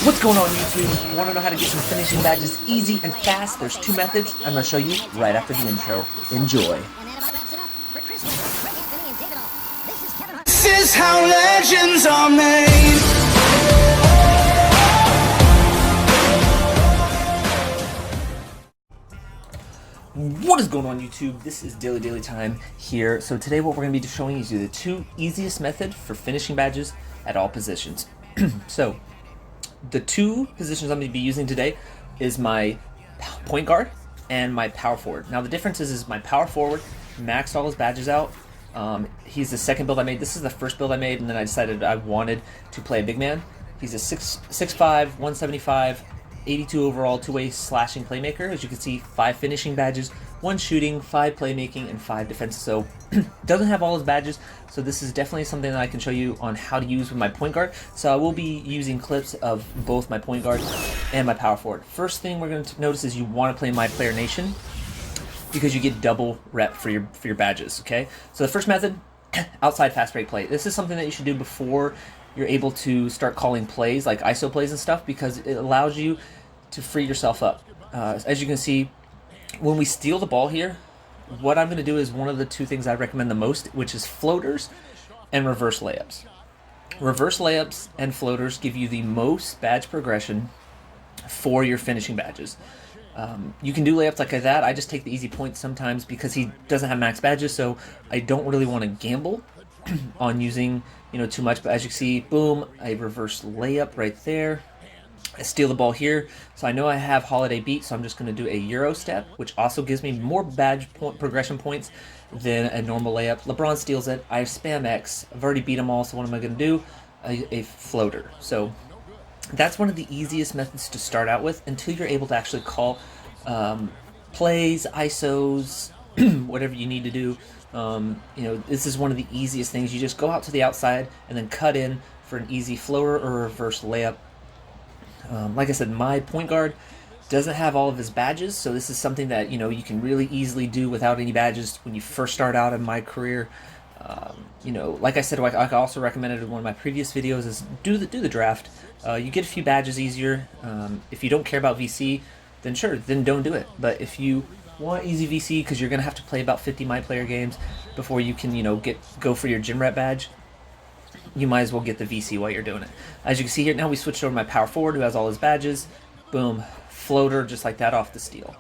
What's going on YouTube? You want to know how to get some finishing badges easy and fast? There's two methods. I'm going to show you right after the intro. Enjoy. This is how legends are made. What is going on YouTube? This is Daily Time here. So today what we're going to be showing you the two easiest methods for finishing badges at all positions. So the two positions I'm going to be using today is my point guard and my power forward. Now the difference is my power forward maxed all his badges out. He's the second build I made. This is the first build I made, and then I decided I wanted to play a big man. He's a 6'5", 175, 82 overall, two-way slashing playmaker. As you can see, 5 finishing badges, 1 shooting, 5 playmaking, and 5 defense. So doesn't have all his badges, so this is definitely something that I can show you on how to use with my point guard. So I will be using clips of both my point guard and my power forward. First thing we're going to notice is you want to play my player nation, because you get double rep for your badges. Okay, so the first method, outside fast break play. This is something that you should do before you're able to start calling plays like ISO plays and stuff, because it allows you to free yourself up. As you can see, when we steal the ball here, what I'm going to do is one of the two things I recommend the most, which is floaters and reverse layups. Reverse layups and floaters give you the most badge progression for your finishing badges. You can do layups like that. I just take the easy points sometimes because he doesn't have max badges, so I don't really want to gamble on using too much. But as you can see, boom, I reverse layup right there. I steal the ball here, so I know I have Holiday beat, so I'm just going to do a Euro step, which also gives me more badge progression points than a normal layup. LeBron steals it. I have Spam X. I've already beat them all, so what am I going to do? A floater. So that's one of the easiest methods to start out with until you're able to actually call plays, ISOs, whatever you need to do. This is one of the easiest things. You just go out to the outside and then cut in for an easy floater or reverse layup. Like I said, my point guard doesn't have all of his badges, so this is something that you can really easily do without any badges when you first start out in my career. Like I said, I also recommended in one of my previous videos is do the draft. You get a few badges easier. If you don't care about VC, then sure, then don't do it. But if you want easy VC, because you're gonna have to play about 50 my player games before you can go for your gym rat badge, you might as well get the VC while you're doing it. As you can see here, now we switched over to my power forward who has all his badges. Boom, floater just like that off the steal.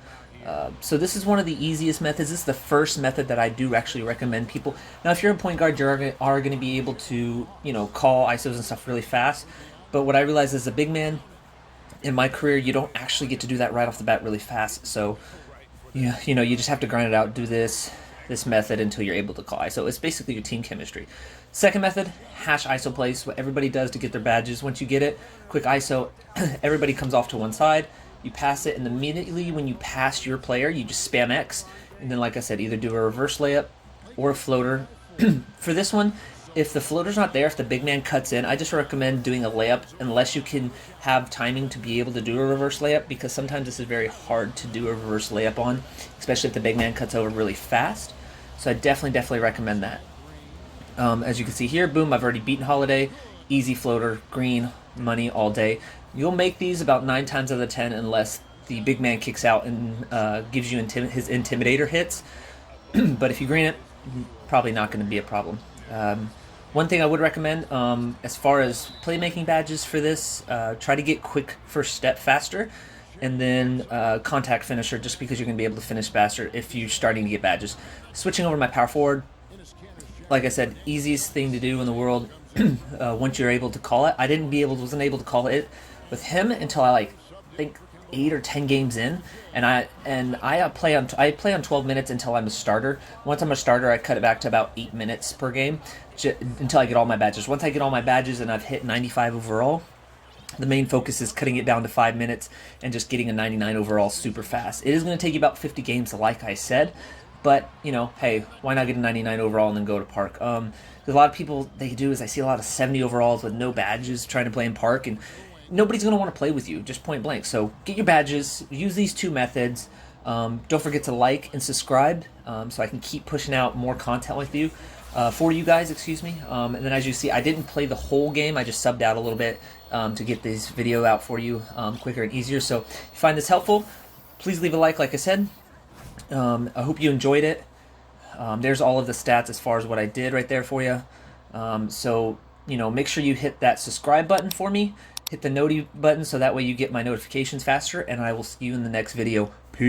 So this is one of the easiest methods. This is the first method that I do actually recommend people. Now, if you're a point guard, you are going to be able to call ISOs and stuff really fast. But what I realized as a big man in my career, you don't actually get to do that right off the bat really fast. So you just have to grind it out, do this method until you're able to call ISO. It's basically your team chemistry. Second method, hash ISO plays. What everybody does to get their badges. Once you get it, quick ISO, everybody comes off to one side. You pass it, and immediately when you pass your player, you just spam X. And then, like I said, either do a reverse layup or a floater. For this one, if the floater's not there, if the big man cuts in, I just recommend doing a layup unless you can have timing to be able to do a reverse layup, because sometimes this is very hard to do a reverse layup on, especially if the big man cuts over really fast. So I definitely recommend that. As you can see here, boom, I've already beaten Holiday. Easy floater, green, money all day. You'll make these about 9 times out of 10 unless the big man kicks out and gives you his Intimidator hits. But if you green it, probably not going to be a problem. One thing I would recommend, as far as playmaking badges for this, try to get quick first step faster, and then contact finisher, just because you're going to be able to finish faster if you're starting to get badges. Switching over to my power forward, like I said, easiest thing to do in the world. Once you're able to call it, wasn't able to call it with him until I think 8 or 10 games in, and I play on 12 minutes until I'm a starter. Once I'm a starter, I cut it back to about 8 minutes per game until I get all my badges. Once I get all my badges and I've hit 95 overall, the main focus is cutting it down to 5 minutes and just getting a 99 overall super fast. It is going to take you about 50 games, like I said, but hey, why not get a 99 overall and then go to Park? There's a lot of people, I see a lot of 70 overalls with no badges trying to play in Park, and nobody's going to want to play with you, just point blank. So get your badges, use these two methods. Don't forget to like and subscribe so I can keep pushing out more content with you. for you guys, excuse me. And then as you see, I didn't play the whole game. I just subbed out a little bit to get this video out for you quicker and easier. So if you find this helpful, please leave a like I said. I hope you enjoyed it. There's all of the stats as far as what I did right there for you. So, you know, make sure you hit that subscribe button for me. Hit the noti button so that way you get my notifications faster, and I will see you in the next video.